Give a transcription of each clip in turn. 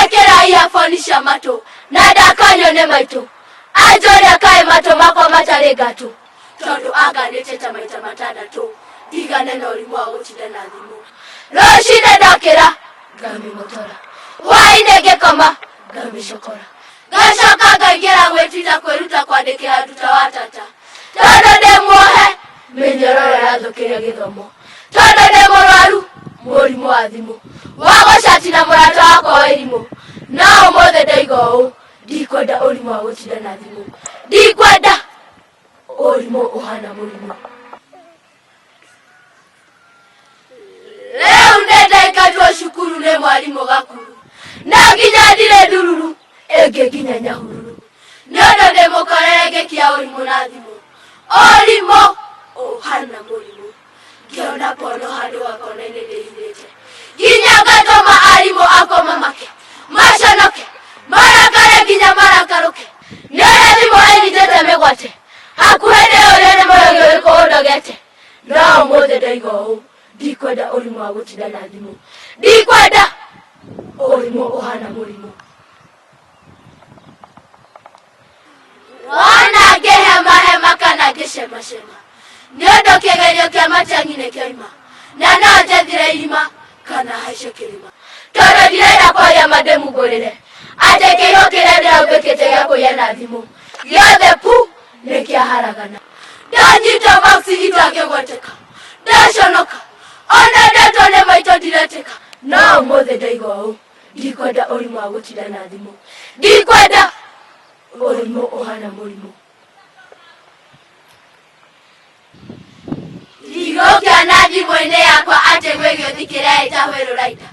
Ndekera iafonisha mato na dakanyo ne maito ajoria kai mato makwa matare gato tondu anga neteta maita matandatu igane na ulimu wa gutida na thimu roshine ndakira ngami motora waine gekoma ngami shokora gashoka ngaigera gwetita kweruta kwandikira tutawatata tondu ndemuohe minyororo yathukire githomo tondu ndemurwaru murimu wa thimu wagocati na murata wakwa wa irimu na umothe ndaigo ndikwenda urimu wa gutida na thimu ndikwenda urimu uhana murimu leo ndetaikatwo cukuru nĩ mwarimũ gakuru na nginya ndire ndururu ĩngĩ nginya nyahururu nĩ ũndũ ndĩmũkorere ngĩkia ũrimũ na thimũ ũrimũ ũhana mũrimũ ngĩona pono handũ gakona-inĩ ndĩhithĩte nginya ngatũma arimũ akoma make maconoke marakare nginya marakarũke nĩ ũrĩa thimũ ĩnyitĩte mĩgwate hakuhĩ nĩ ũrĩa nĩ mũrũgi ũrĩkũ ũndogete no ũmũthĩ ndaiga ũũ ndikwenda urimu wa gutida na thimu ndikwenda urimu uhana murimu wana ngehema hema kana ngĩcema cema nĩ ũndũ kĩgerio kĩa matangi nĩ kĩoima na no njethire irima kana haice kĩrĩma tondũ ndirenda kwaria mandemu ngũrĩre atĩ kĩiho kĩrĩa ndĩraumbĩkĩte gĩa kũiya na thimũ gĩothe pu nĩ kĩaharagana ndanyita maksi itangĩgweteka ndaconoka ona ndeto nĩ maitũ ndiretĩka no ũmũthĩ ndaiga ũũ ndikwenda ũrimũ wa gũtinda na thimũ ndikwenda ũrimũ ũhana mũrimũ ndigũkĩa na thimũ-inĩ yakwa atĩ gwĩ gĩũthi kĩrĩa ĩtahwo Rũraida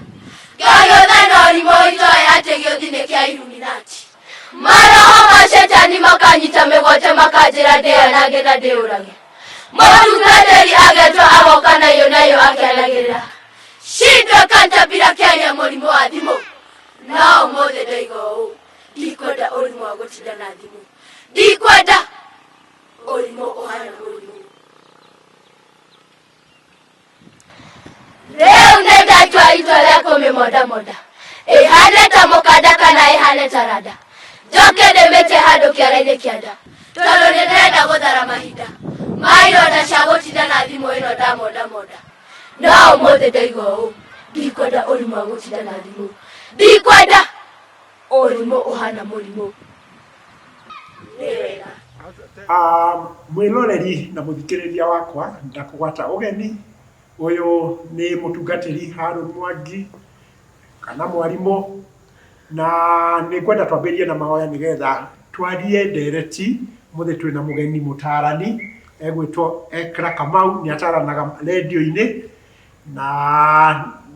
ngagĩũtha na ũrimũ itoĩ atĩ gĩũthi nĩ kĩa Illuminati maroho ma cetani makanyita mĩgwate makanjĩra ndĩanage na ndĩũrage mũtungatĩri agetwo agoka nayo akĩanagĩrĩra cindwe kantabira kĩaria mũrimũ wa thimũ no ũmũthĩ ndaiga ũũ ndikwenda ũrimũ wa gũtinda na thimũ ndikwenda ũrimũ ũhana mũrimũ rĩu nĩndatua itua rĩa kũmĩmondamonda ĩhane ta mũkanda kana ĩhane ta randa njoke ndĩmĩte handũ kĩara-inĩ kĩa nda tondũ nĩndĩrenda gũthara mahinda maironda cia gũtinda na thimũ ĩno ndamondamonda no ũmũthĩ ndaiga ũũ ndikwenda ũrimũ wa gũtinda na thimũ ndikwenda ũrimũ ũhana mũrimũ nĩwega mwĩroreri na mũthikĩrĩria wakwa ndakũgwata ũgeni ũyũ nĩ mũtungatĩri Harũni Mwangi kana mwarimũ na nĩngwenda twambĩrĩrie na mahoya nĩgetha twarie ndereti mũthĩ twĩna mũgeni mũtarani egwĩtwo Ekra Kamau nĩ ataranaga redio-inĩ na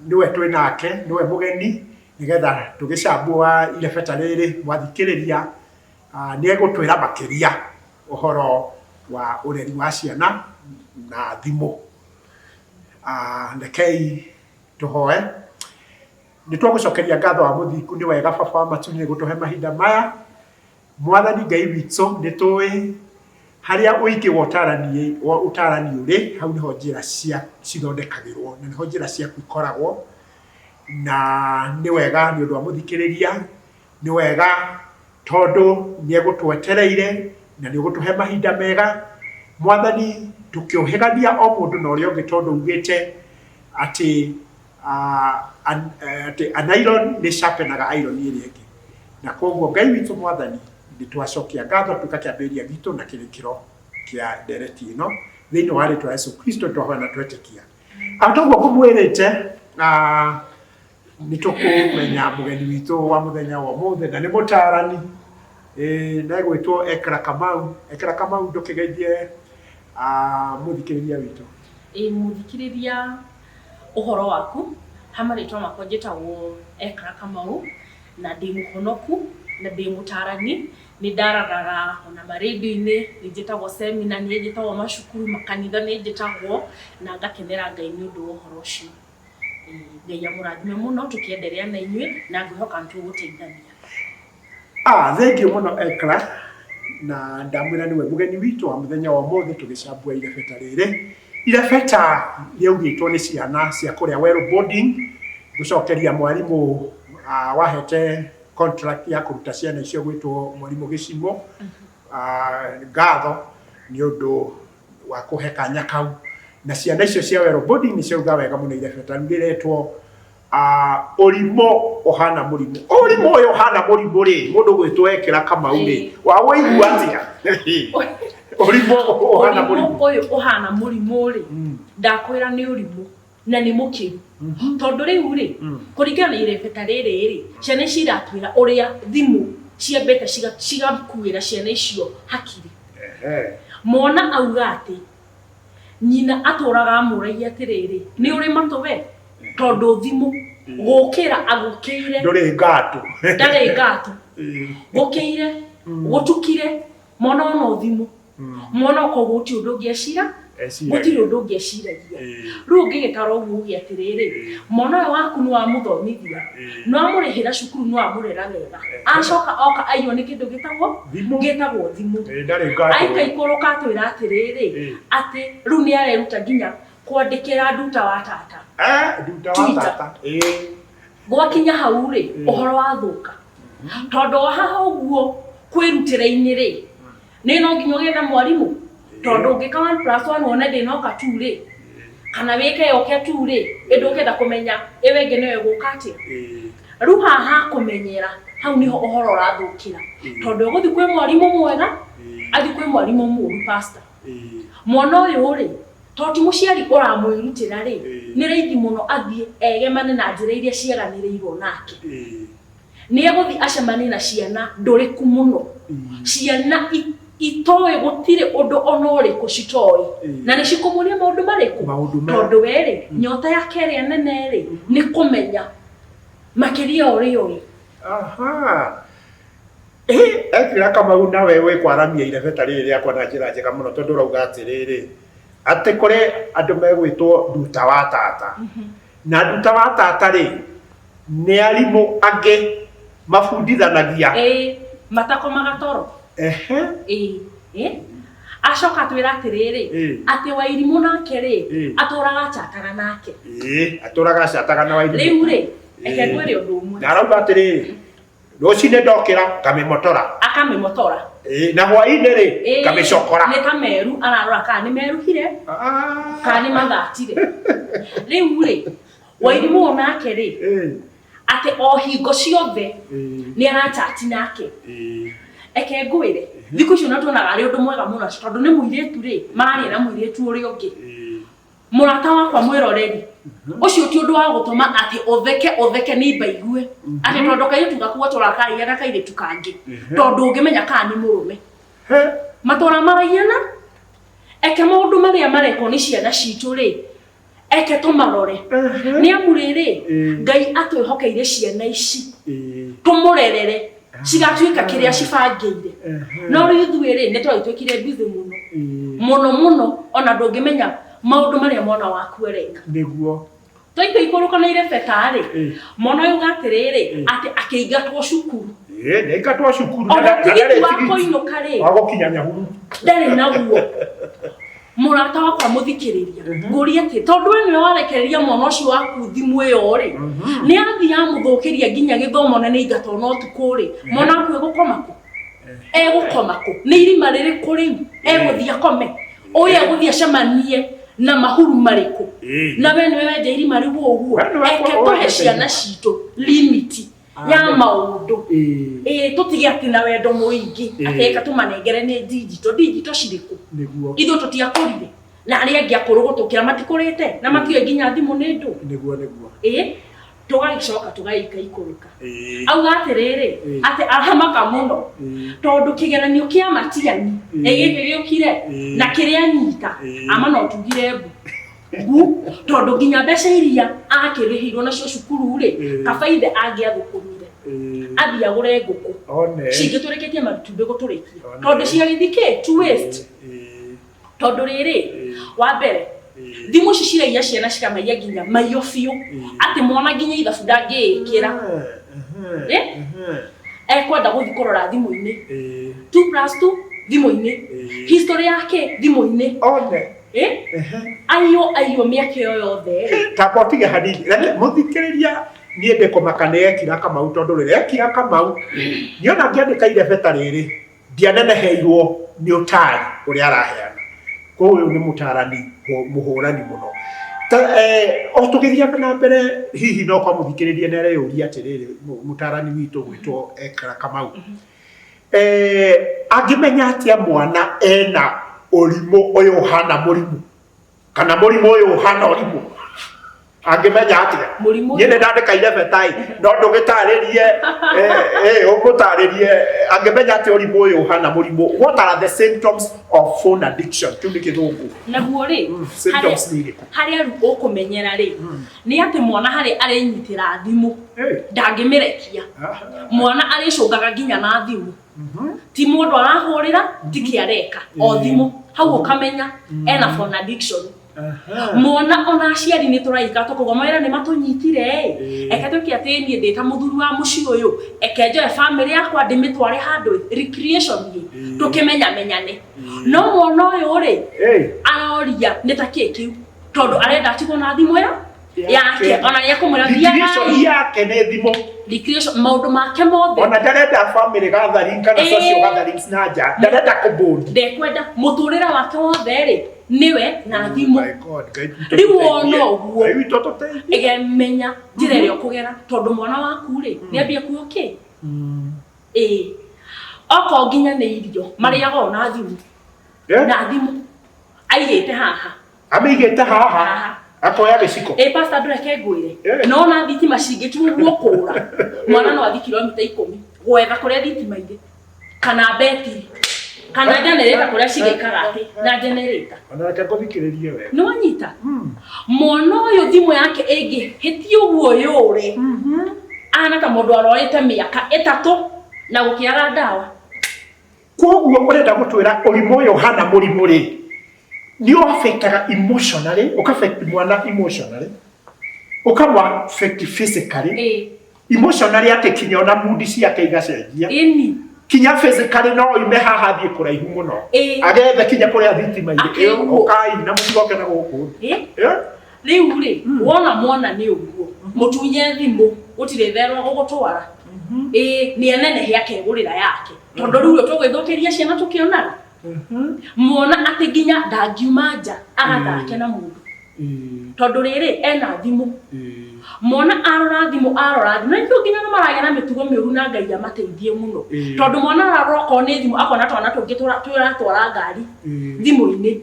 nĩwe twĩ nake nĩwe mũgeni nĩgetha tũgĩcambua irebeta rĩrĩ mwathikĩrĩria nĩ egũtwĩra makĩria ũhoro wa ũreri wa ciana na thimũ rekei tũhoe nĩ twagũcokeria ngatho wa mũthingu nĩ wega baba wa matu nĩ gũtũhe mahinda maya mwathani Ngai witũ nĩ tũĩ harĩa ũingĩ wa ũtarani ũrĩ hau nĩho njĩra cithondekagĩrwo na nĩho njĩra ciaku ikoragwo na nĩ wega nĩ ũndũ wa mũthikĩrĩria nĩ wega tondũ nĩ egũtwetereire na nĩ ũgũtũhe mahinda mega mwathani tũkĩũhĩgania o mũndũ na ũrĩa ũngĩ tondũ ugĩte atĩ nylon nĩ sharpenaga iron ĩrĩa ĩngĩ na koguo Ngai witũ mwathani nĩ twacokia ngatho tukakĩambĩrĩria gitũ na kĩrĩkĩro kĩa ndereti ĩno thĩinĩ wa rĩĩtwa Yesu Kristo twahoya na twetĩkia toguo ngũmwĩrĩte nĩ tũkũmenya mũgeni witũ wa mũthenya wa ũmũthĩ na nĩ mũtarani na egwĩtwo Ekra Kamau. Ekra Kamau ndũkĩgeithie mũthikĩrĩria witũ. Mũthikĩrĩria ũhoro waku hama rĩtwa makwa njĩtagwo Ekra Kamau na ndĩ mũhonoku na ndĩ mũtarani nĩ ndararaga ona maredio-inĩ nĩ njĩtagwo semina nĩ njĩtagwo macukuru makanitha nĩ njĩtagwo na ngakenera Ngai nĩ ũndũ wa ũhoro ũcio. Ngai amũrathime mũno tũkĩenderea na inyuĩ na ngwĩhoka nĩtũgũteithania. Thengiũ mũno Ekra na ndamwĩra nĩwe mũgeni witũ wa mũthenya wa ũmũthĩ tũgĩcambua irebeta rĩrĩ. Irebeta rĩaugĩtwo nĩ ciana cia kũrĩa Well Boarding gũcokeria mwarimũ wahete contract ya kuruta ciana icio gwitwo mwarimu Gicimo ngatho ni undu wa kuhe kanya kau na ciana icio cia Wero boarding ni ciuga wega muno irebeta ndiretwo urimo ohana murimu urimo uyu ohana murimu ri mundu gwitwekera Kamau ri wa wigua atia urimo ohana murimu uyu ohana murimu ri ndakwira ni urimu na ni mukiru tondu riu ri kurigana irebeta riri ri ciana ciratwira uria thimu ciambete cigakuira ciana icio hakiri mona auga ati nyina aturaga muragia atiriri ni uri matowe tondu thimu gukira agukire nduri ngatu ndari ngatu gukire gutukire mona ono thimu mona ko guti undu ngiacira guti undu ngiaciragia riu ngigikara uguo giatiriri mona waku ni wa muthomithia no amurihira cukuru no amurera wega acoka oka aiywo ni kindu gitagwo thimu ndari ngatu aika ikoroka atwira atiriri ati riu ni areruta nginya kwandikira nduta wa tata nduta wa tata gwakinya hau ri uhoro wa thuka tondu haha uguo kwirutira-ini ri ni no nginya getha mwarimu tondu ngika 1+1 wone ndinoka 2 ri kana wike yoke 2 ri ndukenda kumenya ewe ngene guka atia riu haha kumenyera hau niho uhoro rathukira tondu guthi kwi mwarimu mwega athi kwi mwarimu muru pastor mwana uyu ri toti muciari uramwirutira ri ni raithi muno athie egemane na njira iria cieganirirwo nake ni eguthi acemani na ciana nduriku muno ciana itoe gutire undu ona uriku citoi na ni cikumuria maundu mariku tondu weri nyota yake ria nene ri ni kumenya makiria uri ekira Kamau na wewe kwaramia irebeta riri riakwa na njira njega muno tondu rauga atiriri ati kure andu megwitwo nduta wa tata na nduta wa tata ri ni arimu ange mafundithanagia matako magatoro acoka twira atiriri ati Wairimu nake ri aturaga chataga nake aturaga chataga na Wairimu riu ri eke kwiri undu umwe na arauga atiriri rucine ndokira ngamimotora akamimotora na hwaini ri ngamicokora ni kameru ararora kana ni meruhire kana ni mathatire riu ri Wairimu nake ri ati o hingo ciothe ni arachati nake eke ngwire thiku icio natuonaga ari undu mwega muno tondu ni muiretu ri mararia na muiretu uri ungi murata wakwa mwiroreri ucio ti undu wa gutuma ati utheke ni mbaigue ati tondu kairitu gakuwa turakaria na kairitu kangi tondu ungimenya kana ni murume matora maraiana eke maundu maria mareko ni ciana citu ri eke tumarore ni amuriri Ngai atwihokeire ciana ici tumurerere cigatuika kiria cibangiire no riu thwiri ni twitwikire mbithi muno ona ndungimenya maundu maria mwana waku ereka niguo toito ikuruka na irebeta ri mwana uyu gatiriri ati akiingatwo cukuru nĩaingatwo cukuru ona tigiti wa kuinuka ri wagukinya Nyahururu ndari naguo murata wakwa muthikiriria nguri ati tondu we niwe warekereria mwana ucio waku thimu iyo ri ni athia muthukiria nginya githomo na ni ingato no tukuri mwana waku egukoma ku ni irima riri kuri eguthia kome oya guthia cemanie na mahuru mariku na we niwe wenja irima riu uguo eke tuhe ciana citu limiti ya maundu tutige ati na wendo muingi ateka tumanengere ni digital ciriku ithu tutiakurire na ari angi akuru gutukira matikurite na matiwe nginya thimu ni ndu niguo tugagicoka tugaika ikuruka auga atiriri ati ahamaka muno tondu kigeranio kia matiani githiriukire na kiria nyita ama no tugire bu tondu nginya mbeca iria akirihirwo nacio cukuru ri kabaithe angiathukumire athia agure nguku cingiturikitie matumbi guturikia tondu ciagithike to waste tondu riri wa mbere thimu ici ciraia ciana cikamaiya nginya maiyo biu ati mwana nginya ithabu ndangikira ekwenda guthi kurora thimu-ini 2+2 thimu-ini history yake thimu-ini one ayo miaka yo yothe tapotige hadithi muthikiriria niĩ ndĩkũmakane ekira Kamau tondũ rĩrĩa ekira Kamau niona ngĩandĩka irebeta rĩrĩ ndianeneheirwo nĩ ũtari ũrĩa araheana. Koguo ũyũ nĩ mũtarani mũhũrani mũno. O tũgĩthiaga na mbere hihi no kwa mũthikĩrĩria nĩ areyũria atĩrĩrĩ mũtarani witũ gwĩtwo Ekra Kamau. Angĩmenya atĩa mwana ena ũrimũ ũyũ ũhana mũrimũ kana mũrimũ ũyũ ũhana ũrimũ? Angĩmenya atĩa? Niĩ nĩ ndandĩka irebeta no ndũgĩtarĩrie ũgũtarĩrie angĩmenya atĩa ũrimũ ũyũ ũhana mũrimũ. What are the symptoms of phone addiction? Kĩu nĩ Gĩthũngũ. Naguo rĩ symptoms nĩ irĩkũ? Harĩa ũkũmenyera rĩ nĩ atĩ mwana harĩ arĩnyitĩra thimũ ndangĩmĩrekia. Mwana arĩcũngaga nginya na thimũ. Ti mũndũ arahũrĩra ti kĩareka o thimũ. Hau ũkamenya ena phone addiction. Mwana ona aciari nĩ tũraika tũkũgomera nĩ matũnyitire eke tũkĩ atĩ niĩ ndĩ ta mũthuri wa mũciĩ ũyũ eke njoe family yakwa ndĩmĩtware handũ recreation tũkĩmenya menyane. No mwana ũyũ rĩ aroria nĩ ta kĩĩ kĩu tondũ arenda atigwo na thimũ yake ona nĩ ekũmwĩra recreation yake nĩ thimũ. Recreation maũndũ make mothe ona ndarenda family gathering kana social gatherings na nja ndarenda kũbũndi ndekwenda mũtũrĩre wake wothe rĩ niwe na thimũ. Rĩu ona ũguo ĩgemenya njĩra ĩrĩa ũkũgera tondũ mwana waku rĩ nĩambia kuo kĩ oko nginya nĩ irio marĩaga ona thimũ na thimũ aigĩte haha amĩigĩte haha akoya gĩciko pastor ndũreke ngwĩre no na thitima cingĩtuo guokũra mwana no athi kilomita 10 gwetha kũrĩa thitima irĩ kana betiri kana generator kũrĩa cigĩkaga atĩ na generator ona reke ngũthikĩrĩrie wega no anyita mwana ũyũ thimũ yake ĩngĩhĩtie ũguo yũre ana ta mũndũ arorete mĩaka 3 na gũkĩaga ndawa. Koguo ũrenda gũtwĩra ũrimũ ũyũ hana mũrimũ rĩ nĩ affectaga emotionally ũkaffect mwana emotionally ũkamwa affect physically emotionally atĩ kinya ona mood ciake igacenjia kinya physically no ime haha thiĩ kũraihu mũno agethe kinya kũrĩa thitima irĩ ũkai na mũcigoke na gũkũ rĩu rĩ wona mwana nĩ ũguo mũtunye thimũ gũtirĩ therwa gũgũtwara nĩ anenehe akegũrĩra yake tondũ rĩu tũgĩthũkĩria ciana tũkĩonaga muona atĩ nginya ndangiuma nja agathake na mũndũ tondũ rĩrĩ ena thimũ mwana arora thimũ na nĩkĩo nginya maragĩa na mĩtugo mĩũru na Ngai amateithie mũno tondũ mwana araroko nĩ thimũ akona twana tũngĩ tũratwara ngari thimũ-inĩ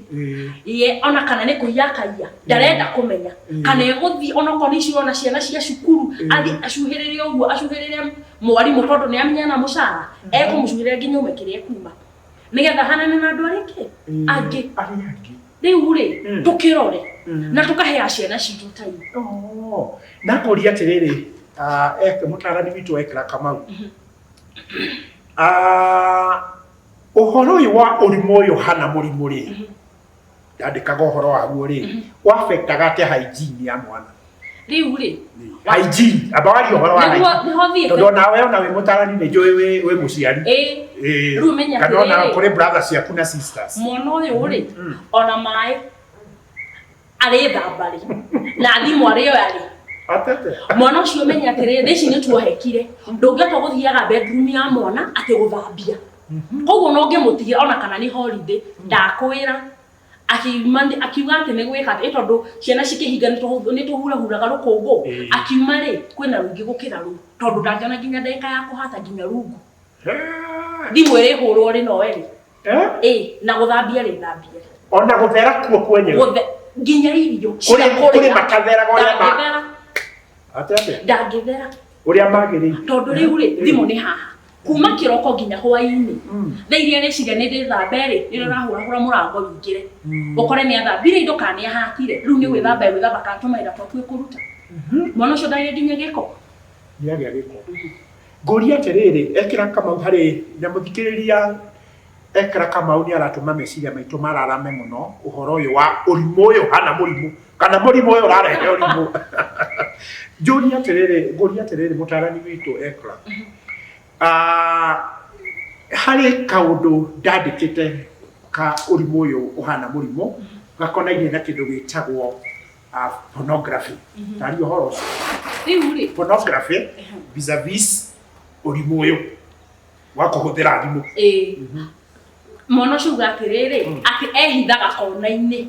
ona kana nĩ kũiya kaiya ndarenda kũmenya kana egũthiĩ ona okorwo nĩ icio ciana cia cukuru athiĩ acuhĩrĩre ũguo acuhĩrĩre mwarimũ tondũ nĩ amenya na mũcara ekũmũcuhĩrĩra nginya ume kĩrĩa kuma nĩgetha hanane na andũ arĩkĩ angĩ rĩu rĩ tũkĩrore na tũkahe ciana citũ tai. Na kũria atĩrĩrĩ mũtarani witũ Ekra Kamau ũhoro ũyũ wa ũrimũ ũyũ hana mũrimũ rĩ ndandĩkaga ũhoro waguo rĩ affectaga atĩa hygiene ya mwana? Rĩu rĩ hygiene abawari ũhoro wa hygiene tondũ nawe ona wĩ mũtarani nĩ njũĩ wĩ mũciari rĩu menya kana ona kũrĩ brothers ciaku na sisters mwana ũyũ rĩ ona maĩ arĩthamba rĩ na thimũ arĩo yarĩ mwana ũcio menya atĩrĩrĩ ici nĩ tuohekire ndũngĩhota gũthiaga bedroom ya mwana atĩ gũthambia koguo no ngĩmũtigira ona kana nĩ holiday ndakwĩra akiuga atĩ nĩ gwĩka tondũ ciana cikĩhinga nĩ tũhurahuraga rũkũngũ akiuma rĩ kwĩna rũingĩ gũkĩra rũu tondũ ndangĩona nginya ndagĩka ya kũhata nginya rungu thimũ ĩrĩhũrwo rĩ no erĩ na gũthambia rĩ thambia ona gũthera kuo kwenyewe nginya irio kũrĩ makatheraga ũrĩa ndangĩthera ũrĩa magĩrĩire tondũ rĩu rĩ thimũ nĩ haha kuma kĩroko nginya hwaĩ-inĩ thaa iria rĩciria nĩ ndĩthambe rĩ nĩ rĩrahũrahũra mũrango wingĩre ũkore nĩ athambire indo kana nĩ ahatire rĩu nĩ gwĩthamba kana tũmaira twaku kũruta mwana ũcio ndarĩ nginya gĩko nĩagĩa gĩko. Ngũria atĩrĩrĩ Ekra Kamau harĩ na mũthikĩrĩria Ekra Kamau nĩ aratũma meciria maitũ mararame mũno ũhoro ũyũ wa ũrimũ ũyũ hana mũrimũ kana mũrimũ ũyũ ũrarehe ũrimũ. Ngũria atĩrĩrĩ mũtarani witũ Ekra harĩ kaũndũ ndandĩkĩte ka ũrimũ ũyũ ũhana mũrimũ gakonainie na kĩndũ gĩtagwo pornography. Tari horo. Riu Pornography vis-a-vis urimu uyu wa kuhuthira thimu. Mono shuga atiriri ati ehithaga kona-ini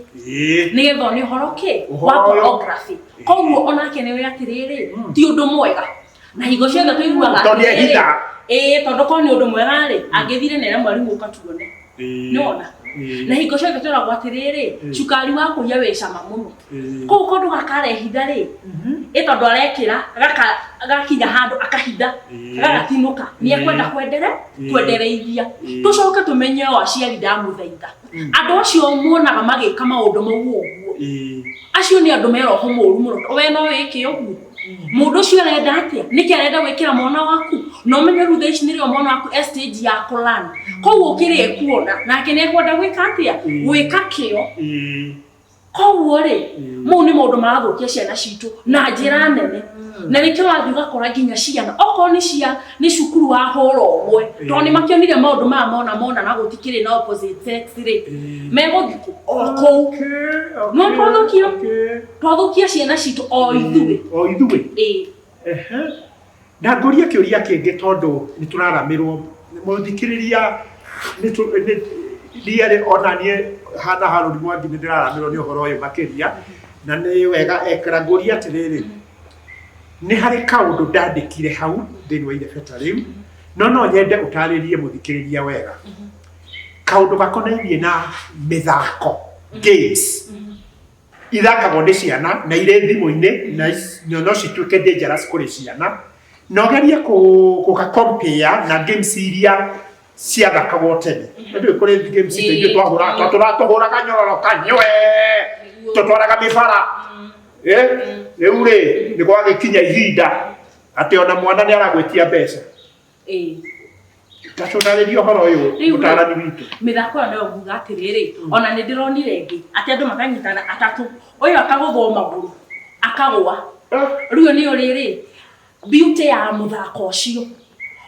nigetha ni horo ki wa pornography koguo onake niwe atiriri ti undu mwega na higo ciothe tuiguaga tondu ko ni undu mwega ri angithire nere mwarimu ukatuone nona na higo ciothe turagwa atiriri cukari wa kuya we cama muno kou kondu gakarehitha ri tondu arekira gakinya handu akahitha gagatinuka ni ekwenda kwendereithia tucoke tumenye o aciari ndamuthaitha andu acio muonaga magika maundu mau uguo acio ni andu meroho moru muno we no wike uguo mundu ucio arenda atia niki arenda gwikira mwana waku no menye rutha ici nirio mwana waku stage ya kulan koguo kiri ekuona nake ni ekwenda gwika atia gwika kio koguo ri mau ni maundu marathukia ciana citu na njira nene na nikio wathi gakora nginya ciana oko ni cukuru wa horo omwe to ni makionire maundu mona na gutikire na opposite sex ri meguthiku oko no twathukia ciana citu o ithuĩ na ngoria kiuria kingi tondu ni turaramirwo muthikiriria ni riere onanie hana haruri mwangi ni ndiraramirwo ni uhoro uyu makiria na ni wega ekra ngoria atiriri ni hari kaundu ndandikire hau thini wa irebeta riu no nyende utaririe muthikiriria wega kaundu gakonainie na mithako games ithakagwo ni ciana na ire thimu-ini na no cituike dangerous kuri ciana no gerie kuka compare na games iria ciathakagwo tene ndio kuri games iria twahuraga nyororo kanywe tutwaraga mibara riu ri ni gwagikinya ihinda ati ona mwana ni aragwetia mbeca tacunarĩria ũhoro ũyũ mũtarani witũ mĩthako ĩyo no nguga atĩrĩrĩ ona nĩ ndĩronire ĩngĩ atĩ andũ makanyitana atatũ ũyũ akagũthwo magũrũ akagũa rĩu nĩ ũrĩrĩ beauty ya mũthako ũcio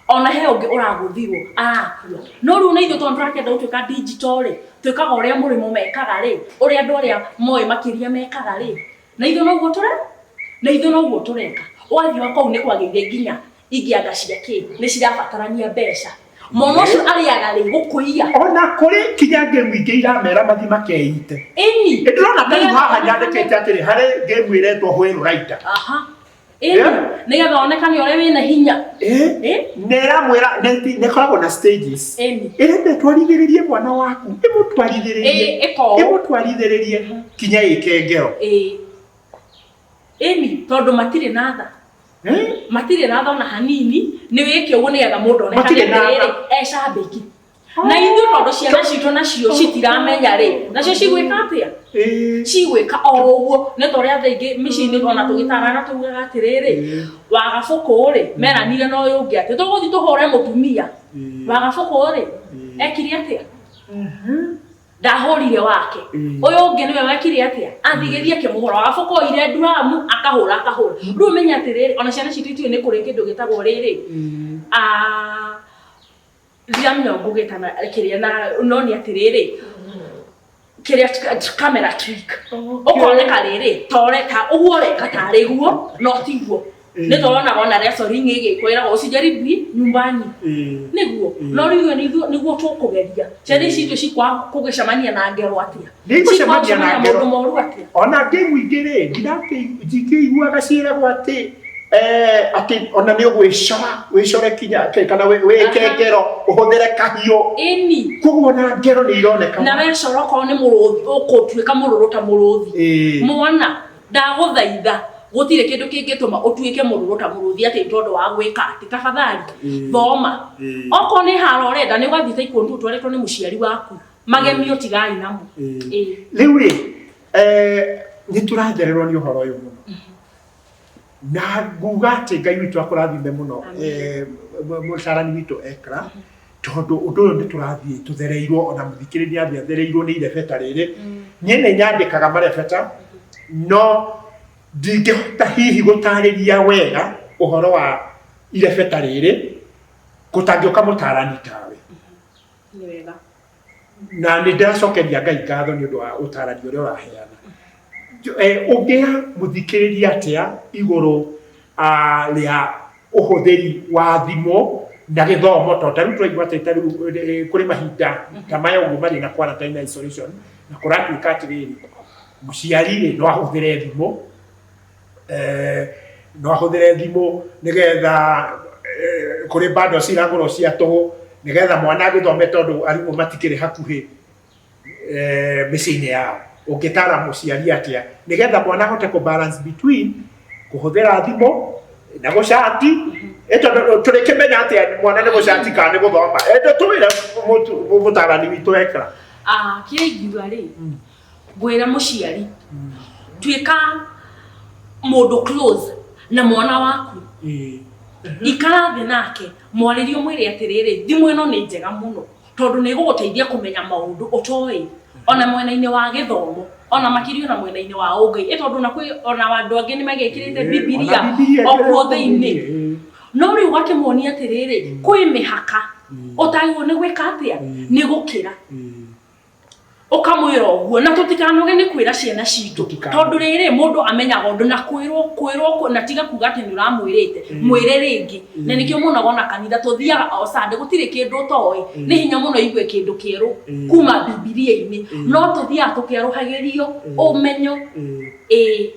ona he ũngĩ ũragũthirwo arakua no rĩu na ithuĩ tondũ tũrakĩenda gũtuĩka digital rĩ twĩkaga ũrĩa mũrĩmo mekaga rĩ ũrĩa andũ arĩa moĩ makĩria mekaga rĩ na ithuĩ noguo tũreka wathiĩ kũu nĩ kwagĩire nginya ingĩanga ciake nĩ cirabatarania mbeca mono cio arĩaga rĩ gũkũia ona kũrĩ kinya game ingĩ iramera mathi makeite ĩni ndĩrona ta rĩu haha nyandĩkĩte atĩrĩ harĩ game ĩretwo Whale Rider nigetha onekane ũrĩa wĩna hinya neramwĩra nĩkoragwo na stages ĩrenda twarithĩrĩrie mwana waku ĩmũtwarithĩrĩrie kinya ĩkengero ĩni tondũ matirĩ na tha matirĩ na tha ona hanini nĩ wĩke ũguo nĩgetha mũndũ onekane atĩrĩrĩ ecambĩki na ithuĩ tondũ ciana citũ nacio citiramenya rĩ nacio cigwĩka atĩa cigwĩka o ũguo nĩ ta ũrĩa thaa ingĩ mĩciĩ-inĩ ona tũgĩtarana tugaga atĩrĩrĩ Wagabũkũ rĩ meranire na ũyũ ũngĩ atĩ tũgũthiĩ tũhũre mũtumia Wagabũkũ rĩ ekire atĩa ndahũrire wake ũyũ ũngĩ nĩwe wekire atĩa athigĩrie kĩmũhũra Wagabũkũ oire nduramu akahũra rĩu menya atĩrĩrĩ ona ciana citũ itiũĩ nĩ kũrĩ kĩndũ gĩtagwo rĩrĩ Ndiamenya ngugĩtana kĩrĩa no nĩ atĩrĩrĩ kĩrĩa camera trick ũkoneka rĩrĩ toreka ũguo reka tarĩ guo no tiguo nĩ tũronaga ona wrestling ĩgĩkwĩraga ũcijaribu nyumbani nĩguo no rĩu nĩguo tũkũgeria ciana citũ cikwa kũgĩcemania na ngero atĩa nĩgũcemania na ngero maũndũ moru atĩa ona game ingĩ rĩ ndikĩiguaga ciĩragwo atĩ ati ona ni wĩcore kinya kana wĩke ngero ũhũthĩre kahiũ ĩni koguo na ngero nĩ ironeka na wecora ko nĩ mũrũthi ũkũtuĩka mũrũrũ ta mũrũthi mwana ndagũthaitha gũtirĩ kĩndũ kĩngĩtũma ũtuĩke mũrũrũ ta mũrũthi atĩ tondũ wa gwĩka atĩ tafadhali thoma okorwo nĩ haro ũrenda nĩ ũgathiĩ ta ikundi ũtwaretwo nĩ mũciari waku magemio tigai namo rĩu rĩ nĩ tũrathererwo nĩ ũhoro ũyũ mũno na nguga atĩ Ngai witũ akũrathime mũno mũcarani witũ Ekra tondu undu uyu niturathiĩ tuthereirwo ona muthikĩrĩria athereirwo nĩ irebeta rĩrĩ niĩ nĩ nyandĩkaga marebeta no ndingĩhota hihi gũtarĩria wega ũhoro wa irebeta rĩrĩ gũtangĩũka mũtarani tawe na nĩ ndĩracokeria Ngai ngatho nĩ ũndũ wa ũtarani ũrĩa ũraheana Ungea muthikiriria atia iguru ria uhuthiri wa thimo na githomo tondũ tũraigua atĩ rĩu kũrĩ mahinda ta maya ũguo marĩ na quarantine na isolation na kũratuĩka atĩrĩrĩ mũciari no ahũthĩre thimũ nĩgetha kũrĩ bando ciragũrwo cia tũhũ nĩgetha mwana agĩthome tondũ arimũ matikĩrĩ hakuhĩ mĩciĩ-inĩ yao. Ũngĩtara mũciari atĩa nĩgetha mwana ahote kũ balance between kũhũthĩra thimũ na gũcati tũrĩkĩmenya atĩa mwana nĩ gũcati kana nĩ gũthoma tũwĩre mũtarani witũ Ekra. Kĩrĩa ingiuga rĩ ngwĩra mũciari tuĩka mũndũ close na mwana waku ikara thĩ nake mwarĩrie mwĩre atĩrĩrĩ thimũ ĩno nĩ njega mũno tondũ nĩ ĩgũgũteithia kũmenya maũndũ ũtoĩ ona mwena-inĩ wa gĩthomo ona makĩria na mwena-inĩ wa ũngai tondũ na kwĩ ona andũ angĩ nĩ magĩkĩrĩte Bibilia okuo thĩinĩ no rĩu ũgakĩmonia atĩrĩrĩ kwĩ mĩhaka ũtagĩrĩirwo nĩ gwĩka atĩa nĩ gũkĩra ukamwĩra ũguo na tũtikanoge nĩ kwĩra ciana citũ tondũ rĩrĩ mũndũ amenyaga ũndũ na kwĩrwo na tiga kuga atĩ nĩ ũramwĩrĩte mwĩre rĩngĩ na nĩkĩo mũno gona kanitha tũthiaga o Sunday gũtirĩ kĩndũ toĩ nĩ hinya mũno igue kĩndũ kĩerũ kuma Bibilia-inĩ no tũthiaga tũkĩerũhagĩrio ũmenyo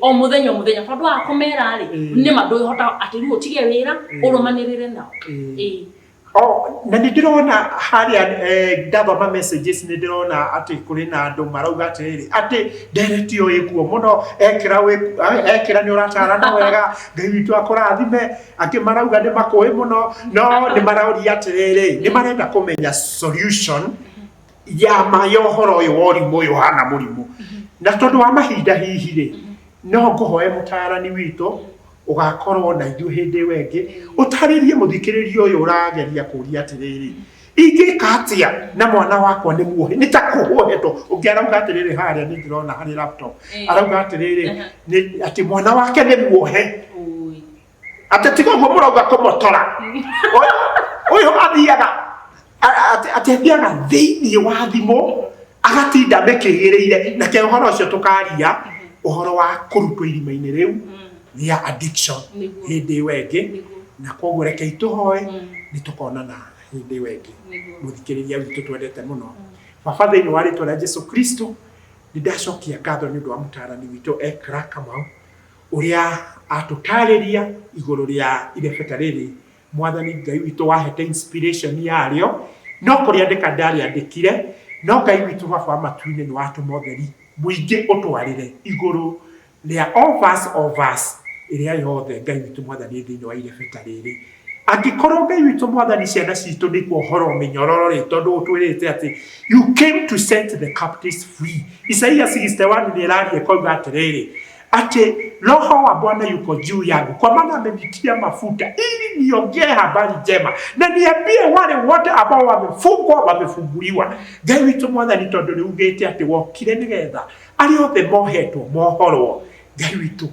o mũthenya tondũ wa kũmera rĩ nĩ mandũhota atĩ rĩu ũtige wĩra ũrũmanĩrĩre nao na nĩ ndĩrona harĩa ndathoma messages nĩ ndĩrona atĩ kũrĩ na andũ marauga atĩ ndereti ũyũ ĩkuo mũno Ekra nĩ ũratarana wega Ngai witũ akũrathime angĩ marauga nĩ makũĩ mũno no nĩ maroria atĩrĩrĩ nĩ marenda kũmenya solution ya ũhoro ũyũ wa ũrimũ ũyũ hana mũrimũ na tondũ wa mahinda hihi rĩ no ngũhoe mũtarani witũ ugakorwo na ithuĩ hĩndĩ ĩyo ĩngĩ ũtarĩrie mũthikĩrĩria ũyũ ũrageria kũria atĩrĩrĩ ingĩka atĩa na mwana wakwa nĩ muohe nĩ ta kũhũhetwo ũngĩ arauga atĩrĩrĩ harĩa nĩ ndĩrona harĩ laptop arauga atĩrĩrĩ atĩ mwana wake nĩ muohe atĩ tiga ũguo mũrauga kũmotora ũyũ athiaga thĩinĩ wa thimũ agatinda mĩkĩgĩrĩire na kĩ ũhoro ũcio tũkaria ũhoro wa kũrutwo irima-inĩ rĩu ya addiction hĩndĩ ĩyo ĩngĩ na koguo rekei tũhoe nĩ tũkonana hĩndĩ ĩyo ĩngĩ mũthikĩrĩria witũ twendete mũno baba thĩinĩ wa rĩtwa rĩa Jesũ Kristo nĩ ndacokia ngatho nĩ ũndũ wa mũtarani witũ Ekra Kamau ũrĩa atũtarĩria igũrũ rĩa irebeta rĩrĩ mwathani Ngai witũ wahete inspiration yarĩo no kũrĩandĩka ndarĩandĩkire no Ngai witũ baba matu-inĩ nĩ watũma ũtheri mũingĩ ũtwarĩre igũrũ rĩa of us ĩrĩa yothe Ngai witũ mwathani thĩinĩ wa irebeta rĩrĩ angĩkorwo Ngai witũ mwathani ciana citũ nĩ kuohoro mĩnyororo rĩ tondũ ũtwĩrĩte atĩ you came to set the captives free. Isaia 61 nĩ ĩraria koiga atĩrĩrĩ atĩ roho wa Bwana yuko juu yangu kwa maana amenitia mafuta ili niongee habari njema na niambie wale wote ambao wamefungwa wamefunguliwa. Ngai witũ mwathani tondũ rĩu ugĩte atĩ wokire nĩgetha arĩa othe mohetwo mohorwo. Ngai witũ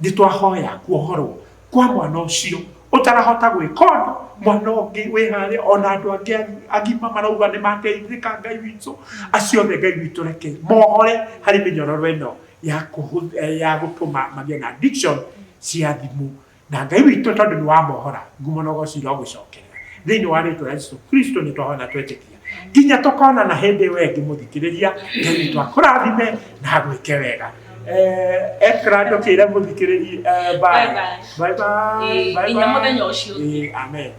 nĩ twahoya kuohorwo kwa mwana ũcio utarahota gwĩka ũndũ mwana ũngĩ wĩ harĩa ona andũ angĩ agima marauga nĩ mateithĩka Ngai witũ acio othe Ngai witũ reke mohore harĩ mĩnyororo ĩno ya gũtũma magĩe na addiction cia thimũ na Ngai witũ tondũ nĩ wamohora ngumo na ũgocira ũgũcokerera thĩinĩ wa rĩtwa rĩa Jesũ Kristo nĩ twahona twetĩkia nginya tũkonana hĩndĩ ĩyo ĩngĩ mũthikĩrĩria Ngai witũ akũrathime na agwĩke wega. Ekra ndũkĩre mũthikĩrĩria bye bye. Nginya mũthenya ũcio. Amen.